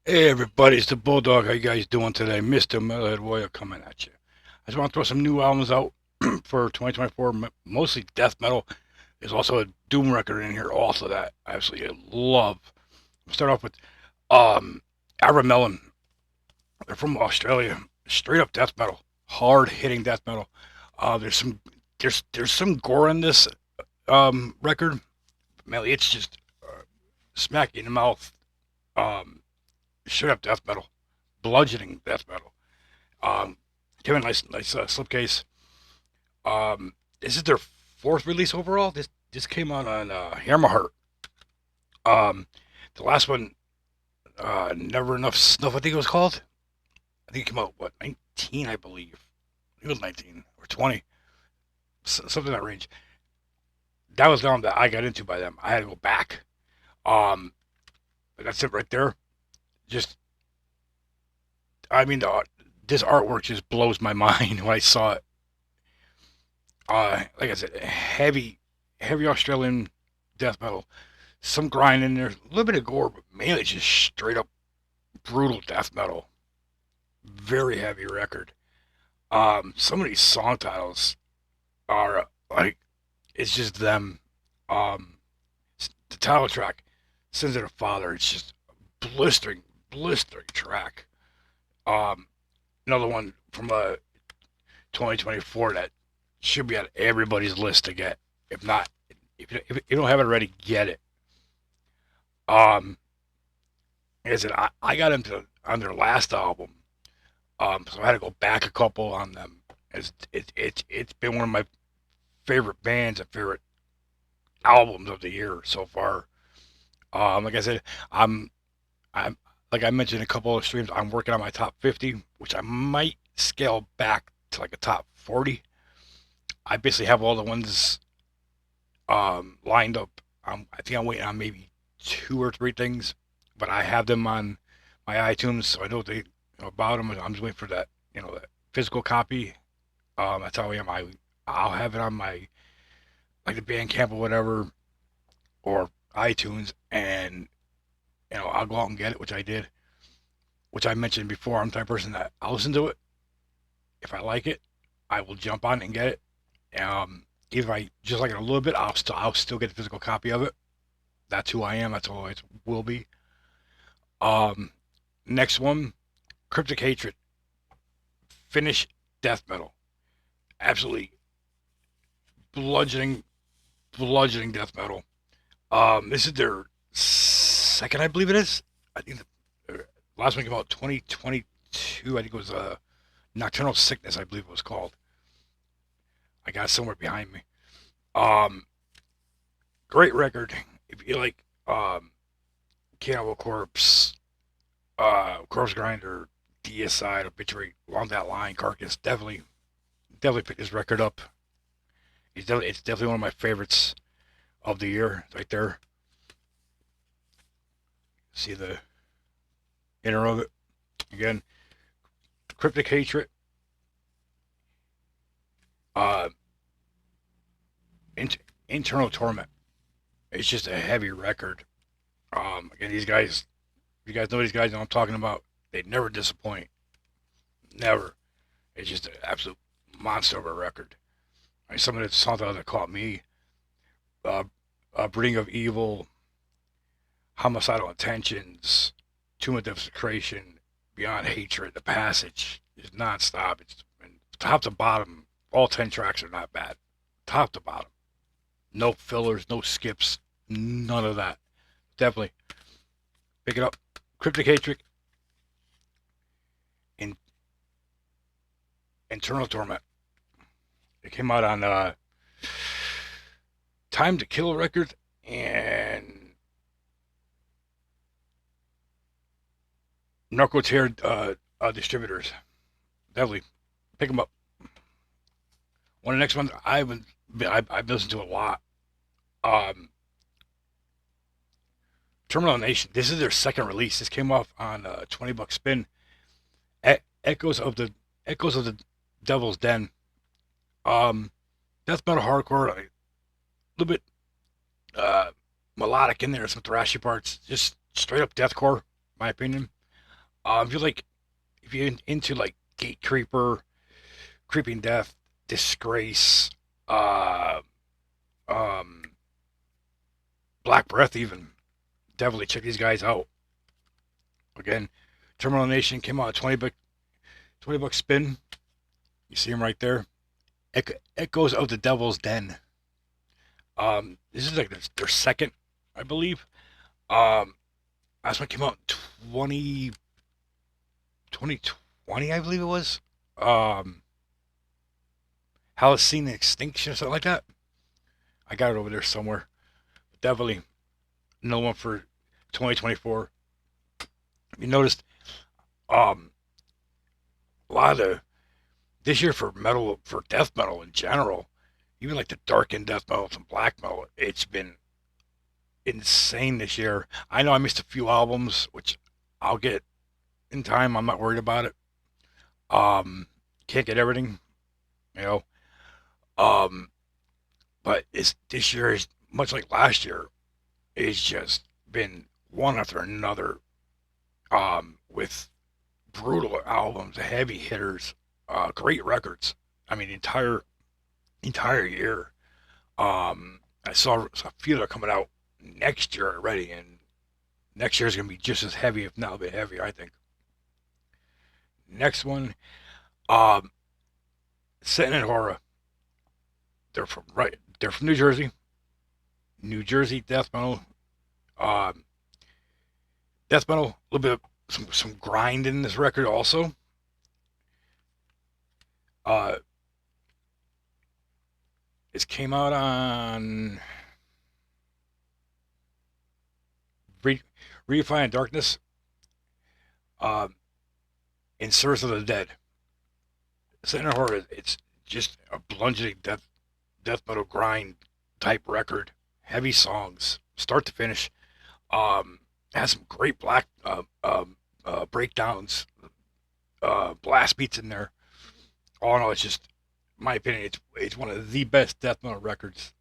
Hey everybody, it's the Bulldog. How you guys doing today? Mr. Metalhead Warrior coming at you. I just want to throw some new albums out for 2024, mostly death metal. There's also a doom record in here also that I absolutely love. I'll start off with um Melon. They're from Australia. Straight up death metal. Hard hitting death metal. There's some gore in this record. Man, it's just smack you in the mouth. Um Straight up death metal. Bludgeoning death metal. Um, Kevin, nice slipcase. This is their fourth release overall. This came out on Hammerheart. Um, the last one, Never Enough Snuff, I think it was called. I think it came out what 19, I believe. It was 19 or 20, something in that range. That was the one that I got into by them. I had to go back. Um, but that's it right there. Just, I mean, this artwork just blows my mind when I saw it. Like I said, heavy Australian death metal. Some grind in there, a little bit of gore, but mainly just straight up brutal death metal. Very heavy record. Some of these song titles are like it's just them. Um, the title track, "Sins of the Father," it's just a blistering track. Um, Another one from 2024 that should be on everybody's list to get. If not, if you don't have it already, get it. Um, like I said, I got into on their last album, so I had to go back a couple on them. It's been one of my favorite bands and favorite albums of the year so far. Like I said, I'm I'm like I mentioned a couple of streams. I'm working on my top 50, which I might scale back to like a top 40. I basically have all the ones lined up. I think I'm waiting on maybe two or three things, but I have them on my iTunes, so I know about them. I'm just waiting for that physical copy. That's how I am. I'll have it on my like the Bandcamp or whatever or iTunes, and I'll go out and get it, which I did. Which I mentioned before. I'm the type of person that I'll listen to it. If I like it, I will jump on it and get it. If I just like it a little bit, I'll still get a physical copy of it. That's who I am. That's all it will be. Um, Next one, Cryptic Hatred, Finnish death metal, absolutely bludgeoning, bludgeoning death metal. This is their second, I believe it is. I think the last one came out 2022. I think it was Nocturnal Sickness, I believe it was called. I got it somewhere behind me. Um, Great record. If you like Cannibal Corpse, Corpse Grinder, DSI, Obituary, along that line, Carcass, definitely pick this record up. It's definitely one of my favorites of the year, right there. See the inner of it again. Cryptic Hatred, uh, in, Internal Torment. It's just a heavy record. Again, these guys, you guys know these guys. Know I'm talking about. They never disappoint. Never. It's just an absolute monster of a record. Like some of the songs that caught me, uh, Breeding of Evil, Homicidal Intentions, Tomb of Desecration, Beyond Hatred, The Passage is nonstop. It's top to bottom. All 10 tracks are not bad. Top to bottom. No fillers, no skips, none of that. Definitely pick it up. Cryptic Hatred, in Internal Torment. It came out on Time to Kill Records and Narcotear distributors. Definitely pick them up. One of the next ones I've listened to a lot. Um, Terminal Nation. This is their second release. This came off on a $20 spin. E- Echoes of the Echoes of the Devil's Den. Um, Death metal hardcore, a little bit uh, melodic in there, some thrashy parts. Just straight up deathcore, in my opinion. if you're into like Gate Creeper, Creeping Death, Disgrace, uh, um, Black Breath, even definitely check these guys out. Again, Terminal Nation came out at 20 buck spin. You see them right there. Echoes of the Devil's Den. This is like their second, I believe. Last one came out in 2020, I believe it was. Um, Halcyon Extinction or something like that. I got it over there somewhere. Definitely another one for 2024. You noticed um, a lot of this year for metal, for death metal in general, even like the darkened death metal and black metal, it's been insane this year. I know I missed a few albums, which I'll get in time. I'm not worried about it. Can't get everything, you know. Um, but it's this year is much like last year. It's just been one after another. With brutal albums, heavy hitters, great records. I mean, entire year. I saw a few that are coming out next year already, and next year is going to be just as heavy, if not a bit heavier, I think. Next one, um, Sitting in Horror. They're from New Jersey. New Jersey death metal. Um, Death metal, a little bit of some grind in this record also. Uh, it came out on Redefine Darkness, uh, in Service of the Dead. Center Horror, it's just a bludgeoning death metal grind type record. Heavy songs, start to finish. Has some great black breakdowns, blast beats in there. All in all, it's just, in my opinion, it's one of the best death metal records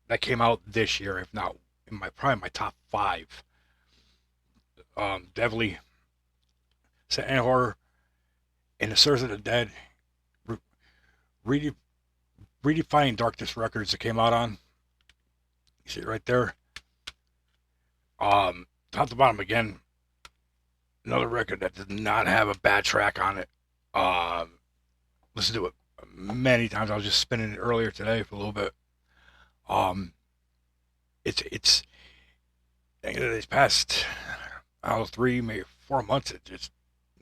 that came out this year, if not in my probably my top five. Definitely Center Horror and the Service of the Dead. Re- Redefining Darkness Records that came out on. You see it right there. Top to bottom again, another record that does not have a bad track on it. Listened to it many times. I was just spinning it earlier today for a little bit. Um, it's these past, I don't know, 3 maybe 4 months. It's just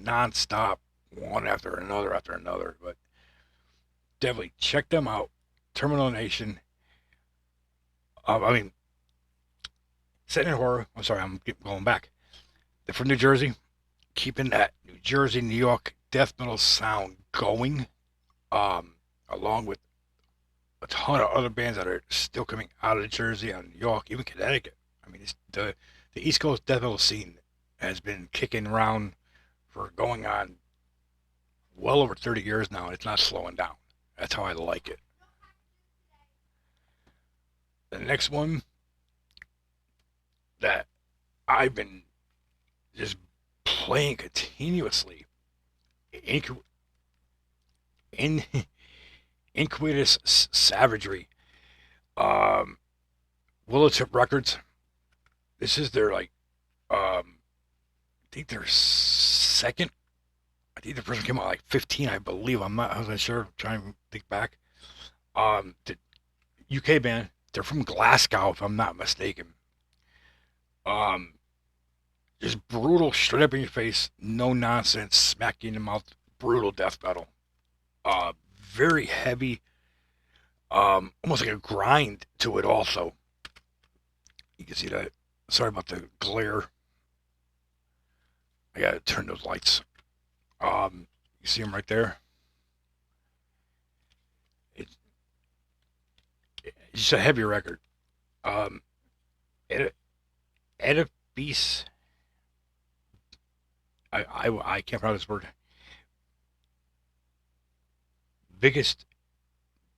nonstop, one after another. But definitely check them out. Terminal Nation. I mean, Sitting in Horror. I'm sorry, I'm going back. They're from New Jersey, keeping that New Jersey, New York death metal sound going, along with a ton of other bands that are still coming out of Jersey and New York, even Connecticut. I mean, the East Coast death metal scene has been kicking around for going on well over 30 years now, and it's not slowing down. That's how I like it. The next one that I've been just playing continuously, Inc- in Inquisitus Savagery, um, Willow Tip Records. This is their like, I think their second. I think the first one came out like 15, I believe. I wasn't sure. I'm trying to think back. The UK band. They're from Glasgow, if I'm not mistaken. Um, just brutal, straight up in your face, no nonsense, smack you in the mouth, brutal death metal. Very heavy, almost like a grind to it. Also, you can see that. Sorry about the glare. I gotta turn those lights. You see them right there. It's, it's just a heavy record. Um, Edifice. I can't pronounce this word. Biggest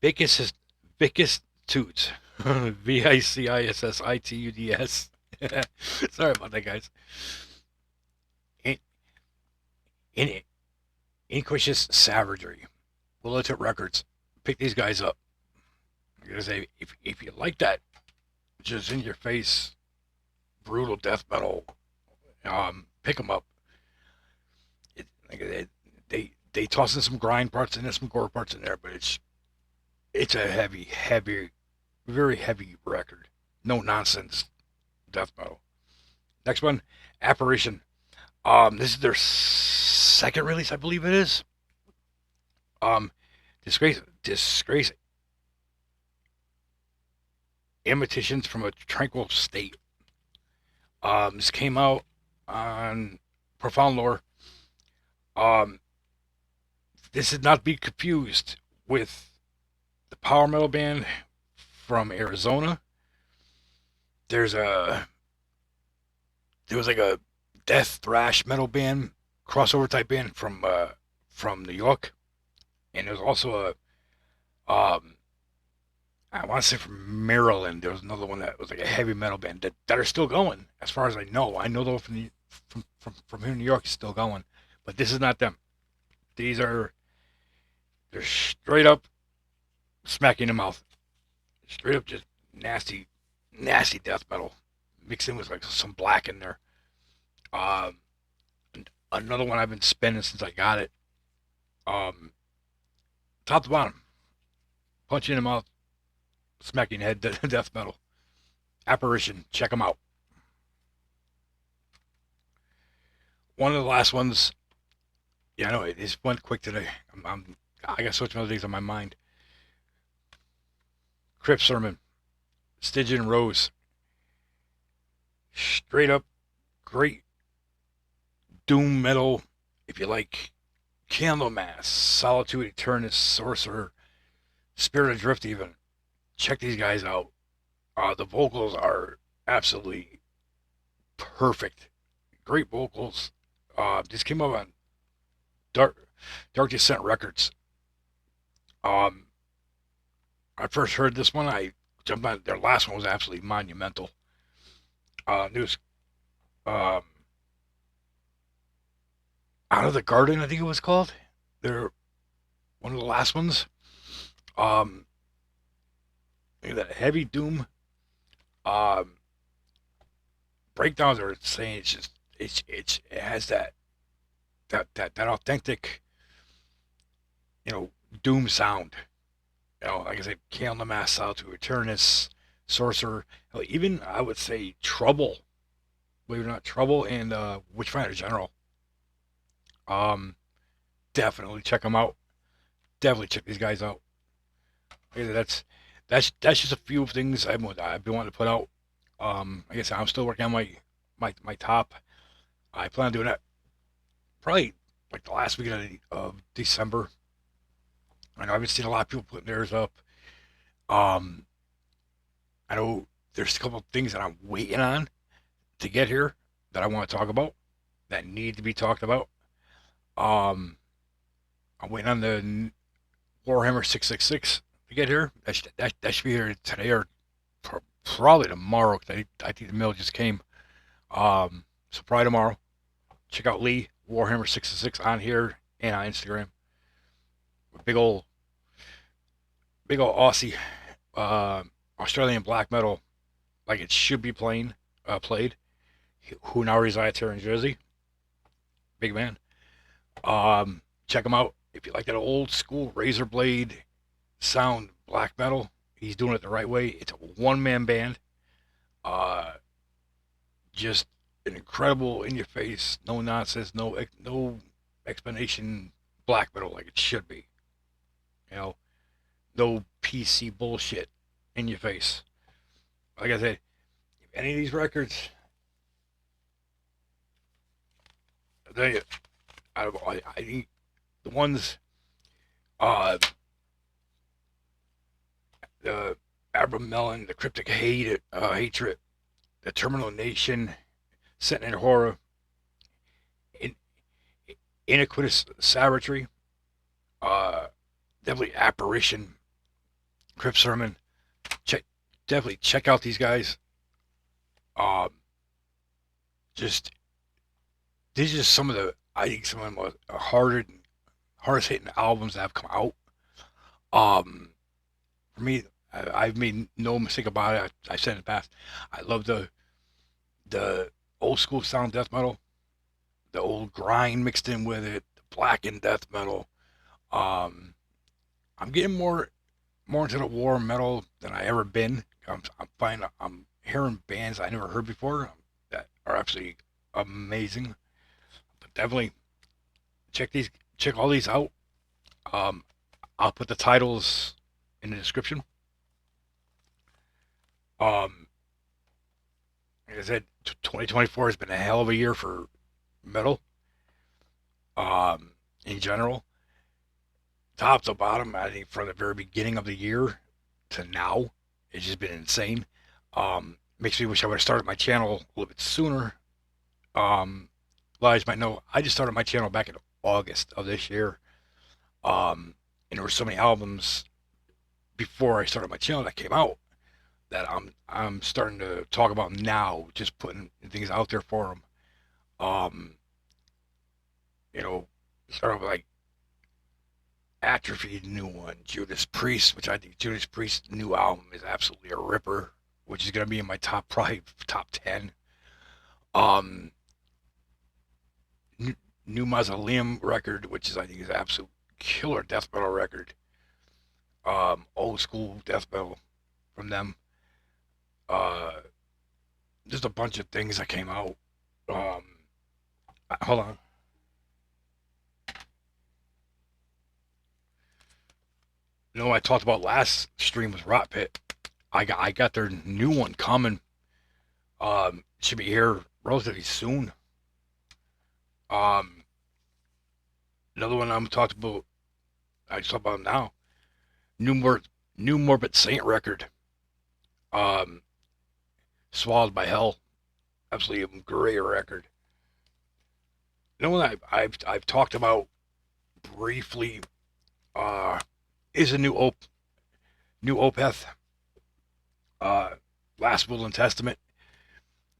Vicus Vicus Toots. Vicissituds. Sorry about that, guys. In Inquisious Savagery, Militant Records. Pick these guys up. I'm gonna say, if you like that, just in your face, brutal death metal, pick them up. They toss in some grind parts in there, some gore parts in there, but it's a heavy, very heavy record. No nonsense death metal. Next one, Apparition. This is their second release, I believe it is. Disgrace. Imitations from a Tranquil State. This came out on Profound Lore. This is not to be confused with the power metal band from Arizona. There was like a death thrash metal band, crossover type band from New York, and there was also I want to say from Maryland. There was another one that was like a heavy metal band that are still going, as far as I know. I know though from here in New York is still going, but this is not them. They're straight up smack you in the mouth, straight up just nasty death metal, mixed in with like some black in there. Another one I've been spinning since I got it. Top to bottom, punch you in the mouth, smack you in the head, death metal. Apparition, check them out. One of the last ones. Yeah, I know it just went quick today. I got so many other things on my mind. Crypt Sermon, Stygian Rose. Straight up, great doom metal. If you like Candlemass, Solitude Eternus, Sorcerer, Spirit Adrift, even check these guys out. The vocals are absolutely perfect. Great vocals. This came up on Dark Descent Records. I first heard this one. I jumped on their last one was absolutely monumental. News. Out of the Garden, I think it was called. They're one of the last ones. That heavy doom. Breakdowns are saying it's just it has that authentic, doom sound. Like I said, Candlemass, Solitude Eternus, Sorcerer, even I would say Trouble, believe it or not, Trouble and Witchfinder General. Definitely check them out. Definitely check these guys out. That's just a few things I've been wanting to put out. Like I said, I'm still working on my top. I plan on doing that probably like the last weekend of December. I know I've been seeing a lot of people putting theirs up. I know there's a couple of things that I'm waiting on to get here that I want to talk about that need to be talked about. I'm waiting on the Warhammer 666 to get here. That should be here today or probably tomorrow. Cause I think the mail just came. So probably tomorrow. Check out Lee Warhammer 666 on here and on Instagram. Big old Aussie, Australian black metal, like it should be played. Who now resides here in Jersey. Big man. Check him out if you like that old school razor blade sound black metal. He's doing it the right way. It's a one-man band. Just an incredible in your face, no nonsense, no explanation black metal like it should be. No PC bullshit in your face. Like I said, if any of these records, I tell you, I think the ones, the Abram Melon, the Cryptic Hatred, the Terminal Nation, Sentinel Horror, Iniquitous Savagery, definitely Apparition, Crypt Sermon. Definitely check out these guys. Just these are just some of the I think some of the most hardest hitting albums that have come out. Um, for me, I've made no mistake about it. I said in the past, I love the old school sound death metal, the old grind mixed in with it, the blackened death metal. Um, I'm getting more into the war metal than I ever been. I'm finding I'm hearing bands I never heard before that are absolutely amazing. But definitely check these check all these out. Um, I'll put the titles in the description. Um, like I said, 2024 has been a hell of a year for metal. In general, top to bottom, I think from the very beginning of the year to now, it's just been insane. Makes me wish I would have started my channel a little bit sooner. A lot of you might know I just started my channel back in August of this year. And there were so many albums before I started my channel that came out that I'm starting to talk about now, just putting things out there for them. Um, you know, sort of like Atrophy, new one, Judas Priest, which I think Judas Priest's new album is absolutely a ripper, which is gonna be in my probably top 10. Um, new Mausoleum record, which is I think is an absolute killer death metal record. Old school death metal from them. Uh, just a bunch of things that came out. Um, hold on. You know, I talked about last stream was Rot Pit. I got their new one coming. Should be here relatively soon. Um, another one I'm talking about. I just talk about now. New New Morbid Saint record. Um, Swallowed by Hell. Absolutely a great record. You know what I've talked about briefly. Uh, is a new Opeth. Uh, Last Will and Testament.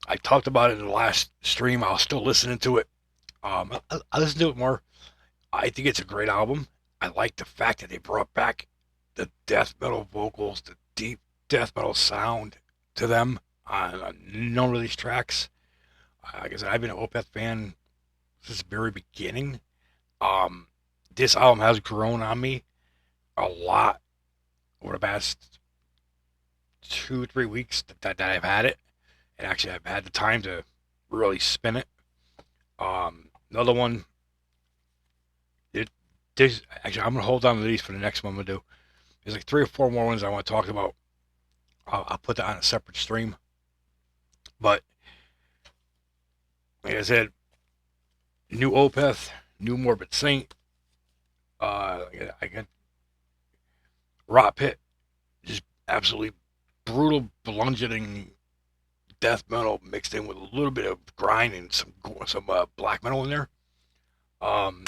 I talked about it in the last stream. I was still listening to it. I listen to it more. I think it's a great album. I like the fact that they brought back the death metal vocals, the deep death metal sound to them on none of these tracks. Like I said, I've been an Opeth fan since the very beginning. Um, this album has grown on me a lot over the past 2 3 weeks that I've had it, and actually I've had the time to really spin it. Another one. It, there's actually I'm gonna hold on to these for the next one I'm gonna do. There's like 3 or 4 more ones I want to talk about. I'll put that on a separate stream. But like I said, new Opeth, new Morbid Saint. I got Rot Pit, just absolutely brutal, bludgeoning death metal mixed in with a little bit of grind and some black metal in there. Um,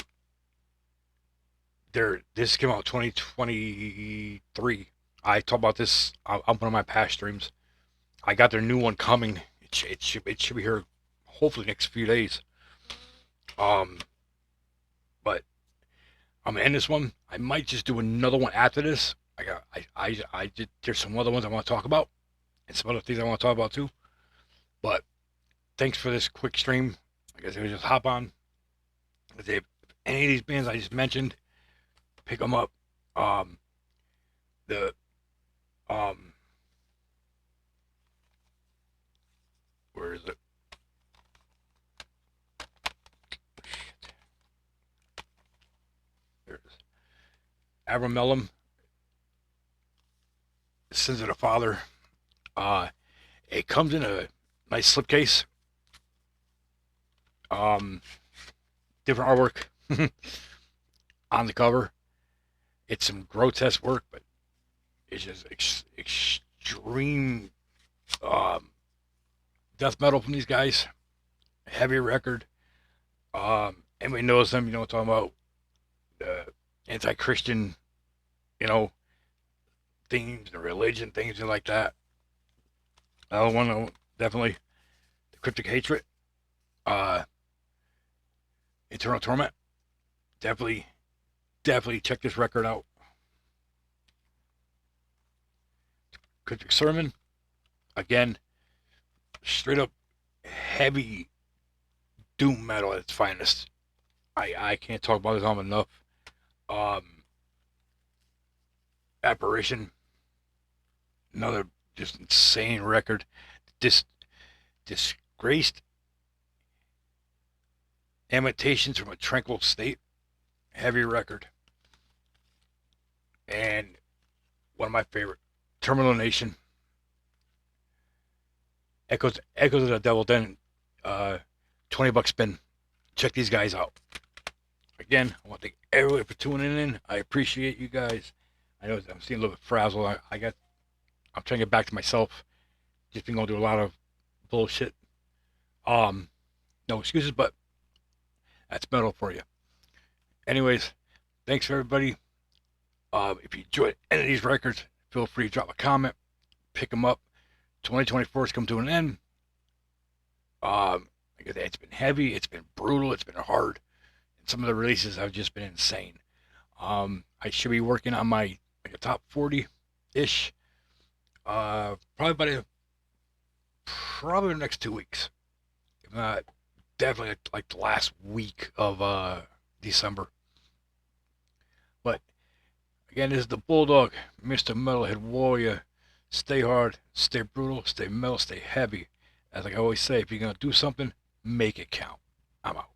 this came out 2023. I talked about this on one of my past streams. I got their new one coming. It should be here hopefully next few days. Um, but I'm gonna end this one. I might just do another one after this. I did. There's some other ones I want to talk about, and some other things I want to talk about too. But thanks for this quick stream. I guess I just hop on. If any of these bands I just mentioned, pick them up. Um, the um, where is it? There it is. Abramelum, Sins of the Father. Uh, it comes in a nice slipcase. Um, Different artwork on the cover. It's some grotesque work, but it's just extreme death metal from these guys. Heavy record. Anybody knows them, you know what I'm talking about. Anti-Christian, you know, themes and religion, things like that. Another one, definitely, the Cryptic Hatred. Uh, Eternal Torment. Definitely check this record out. Cryptic Sermon, again, straight up heavy doom metal at its finest. I can't talk about this album enough. Apparition, another just insane record. Disgraced Imitations from a Tranquil State, heavy record. And one of my favorite, Terminal Nation, Echoes of the Devil Den, $20 spin. Check these guys out. Again, I want to thank everybody for tuning in. I appreciate you guys. I know I'm seeing a little bit frazzled. I'm trying to get back to myself. Just been going through a lot of bullshit. No excuses, but that's metal for you. Anyways, thanks for everybody. If you enjoyed any of these records, feel free to drop a comment, pick them up. 2024 has come to an end. It's been heavy, it's been brutal, it's been hard. And some of the releases have just been insane. I should be working on my a top 40-ish. Probably the next 2 weeks. If not, definitely like the last week of December. But again, this is the Bulldog, Mr. Metalhead Warrior. Stay hard, stay brutal, stay metal, stay heavy. As I always say, if you're gonna do something, make it count. I'm out.